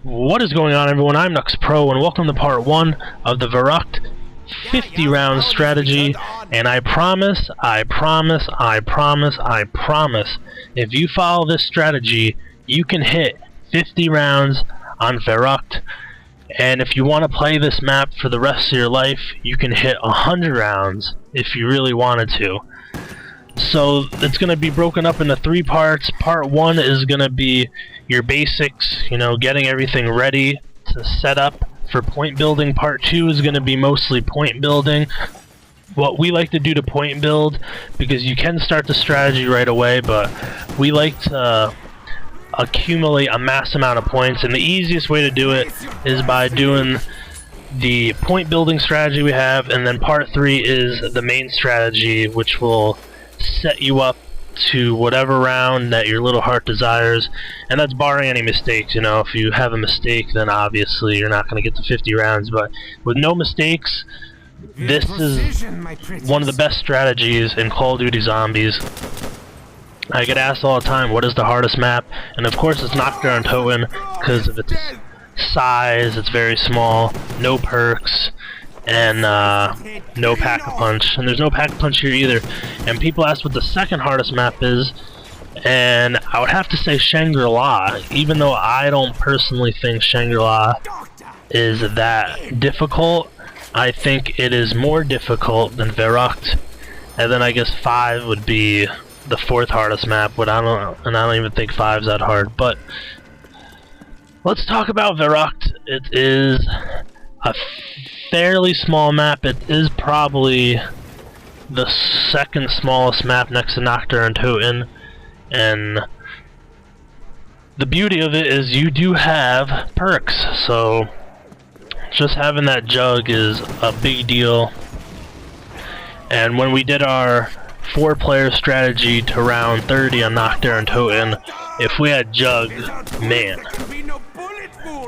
What is going on, everyone? I'm Knux Pro, and welcome to part 1 of the Verruckt 50-round strategy. And I promise, if you follow this strategy, you can hit 50 rounds on Verruckt. And if you want to play this map for the rest of your life, you can hit 100 rounds if you really wanted to. So it's going to be broken up into 3 parts. Part 1 is going to be your basics, you know, getting everything ready to set up for point building. Part 2 is going to be mostly point building. What we like to do to point build, because you can start the strategy right away, but we like to accumulate a mass amount of points, and the easiest way to do it is by doing the point building strategy we have, and then part 3 is the main strategy, which will set you up to whatever round that your little heart desires, and that's barring any mistakes. You know, if you have a mistake, then obviously you're not going to get to 50 rounds, but with no mistakes, this is one of the best strategies in Call of Duty Zombies. I get asked all the time, what is the hardest map? And of course it's Knockdown Totem, because of its size. It's very small, no perks, and no Pack-a-Punch. And there's no Pack-a-Punch here either. And people ask what the second hardest map is, and I would have to say Shangri-La, even though I don't personally think Shangri-La is that difficult. I think it is more difficult than Verruckt. And then I guess 5 would be the 4th hardest map, but I don't even think 5's that hard. But let's talk about Verruckt. It is a fairly small map. It is probably the second smallest map next to Knockdown Totem, and the beauty of it is you do have perks, so just having that jug is a big deal. And when we did our 4-player strategy to round 30 on Knockdown Totem, if we had jug, man,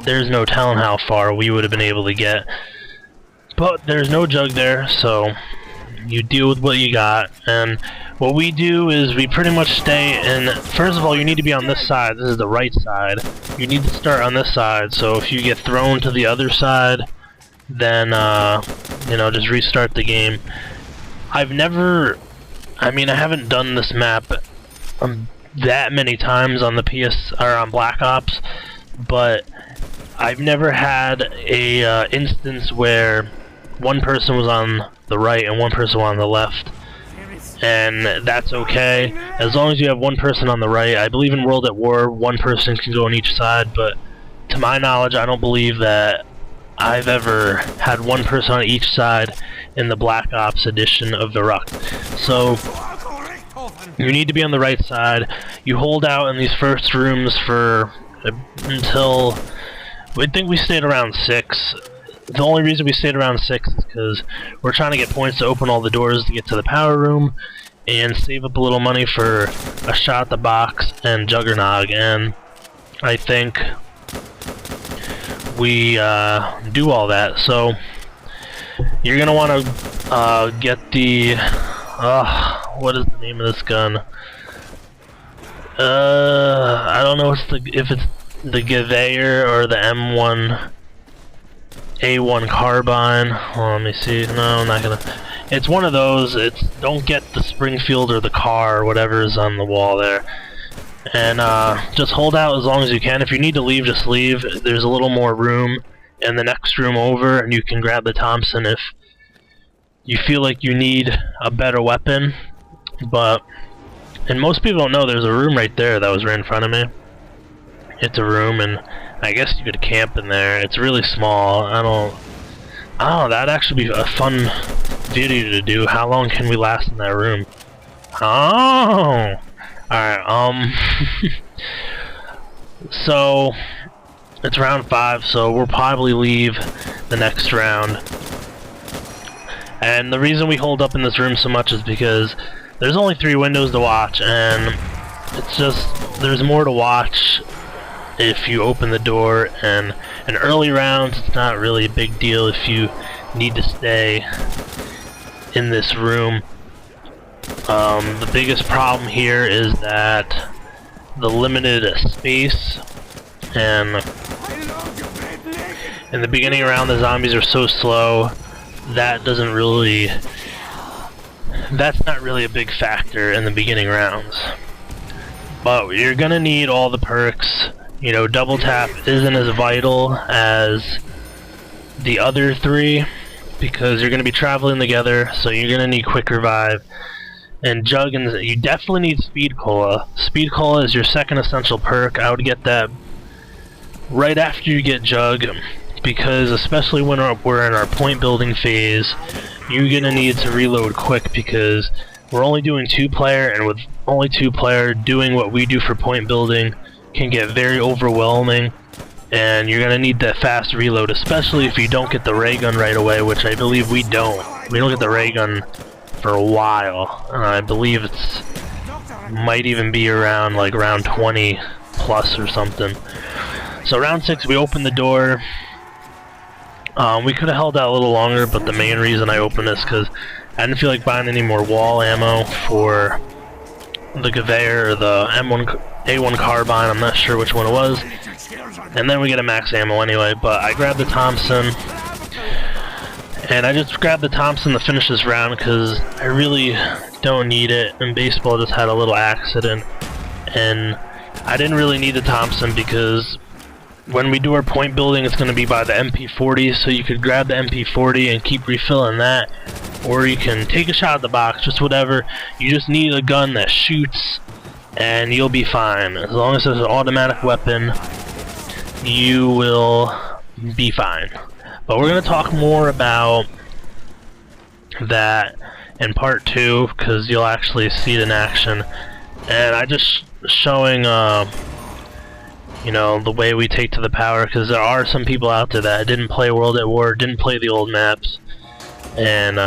there's no telling how far we would have been able to get. But there's no jug there, so you deal with what you got. And what we do is we pretty much stay in. First of all, you need to be on this side. This is the right side. You need to start on this side, so if you get thrown to the other side, then you know, just restart the game. I haven't done this map that many times on the PS or on Black Ops, but I've never had a instance where one person was on the right and one person was on the left, and that's okay as long as you have one person on the right. I believe in World at War, one person can go on each side, but to my knowledge, I don't believe that I've ever had one person on each side in the Black Ops edition of Verruckt. So you need to be on the right side. You hold out in these first rooms for until, I think we stayed around 6. The only reason we stayed around 6 is because we're trying to get points to open all the doors to get to the power room and save up a little money for a shot at the box and Juggernog. And I think we do all that. So you're gonna want to get the what is the name of this gun? I don't know if it's the Gewehr or the M1 A1 carbine. Oh, let me see. No, I'm not gonna. It's one of those. Don't get the Springfield or the car or whatever is on the wall there. And just hold out as long as you can. If you need to leave, just leave. There's a little more room in the next room over, and you can grab the Thompson if you feel like you need a better weapon. And most people don't know there's a room right there that was right in front of me. It's a room, and I guess you could camp in there. It's really small. I don't know, that'd actually be a fun video to do. How long can we last in that room? Oh! Alright, so it's round 5, so we'll probably leave the next round. And the reason we hold up in this room so much is because there's only 3 windows to watch, and it's just, there's more to watch if you open the door. And in early rounds, it's not really a big deal if you need to stay in this room. The biggest problem here is that the limited space, and In the beginning round, the zombies are so slow, that's not really a big factor in the beginning rounds. But you're gonna need all the perks. You know, double tap isn't as vital as the other three, because you're gonna be traveling together, so you're gonna need quick revive. And Jug, and you definitely need Speed Cola. Speed Cola is your second essential perk. I would get that right after you get Jug, because especially when we're in our point building phase, you're gonna need to reload quick, because we're only doing 2-player, and with only 2-player, doing what we do for point building can get very overwhelming, and you're gonna need that fast reload, especially if you don't get the ray gun right away, which I believe we don't. We don't get the ray gun for a while. I believe it's might even be around like round 20 plus or something. So round 6, we opened the door. We could have held out a little longer, but the main reason I opened this because I didn't feel like buying any more wall ammo for the Gewehr or the A1 carbine. I'm not sure which one it was. And then we get a max ammo anyway, but I grabbed the Thompson. And I just grabbed the Thompson to finish this round because I really don't need it, and baseball just had a little accident. And I didn't really need the Thompson because when we do our point building, it's going to be by the MP40, so you could grab the MP40 and keep refilling that, or you can take a shot at the box, just whatever. You just need a gun that shoots, and you'll be fine. As long as it's an automatic weapon, you will be fine. But we're going to talk more about that in part 2, because you'll actually see it in action. And I just showing you know, the way we take to the power, because there are some people out there that didn't play World at War, didn't play the old maps, and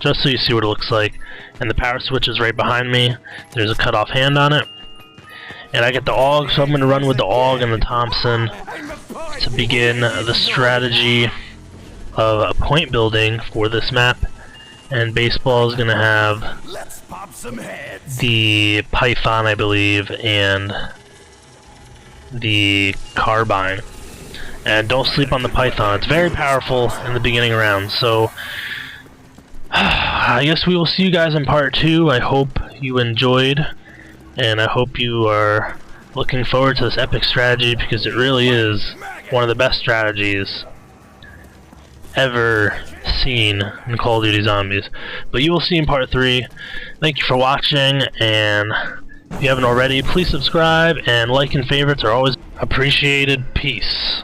just so you see what it looks like. And the power switch is right behind me. There's a cut off hand on it, and I get the AUG, so I'm going to run with the AUG and the Thompson to begin the strategy of point building for this map. And baseball is going to have the Python, I believe, and the carbine. And don't sleep on the Python. It's very powerful in the beginning round. So I guess we will see you guys in part 2. I hope you enjoyed, and I hope you are looking forward to this epic strategy, because it really is one of the best strategies ever seen in Call of Duty Zombies. But you will see in part 3. Thank you for watching, and if you haven't already, please subscribe, and like and favorites are always appreciated. Peace.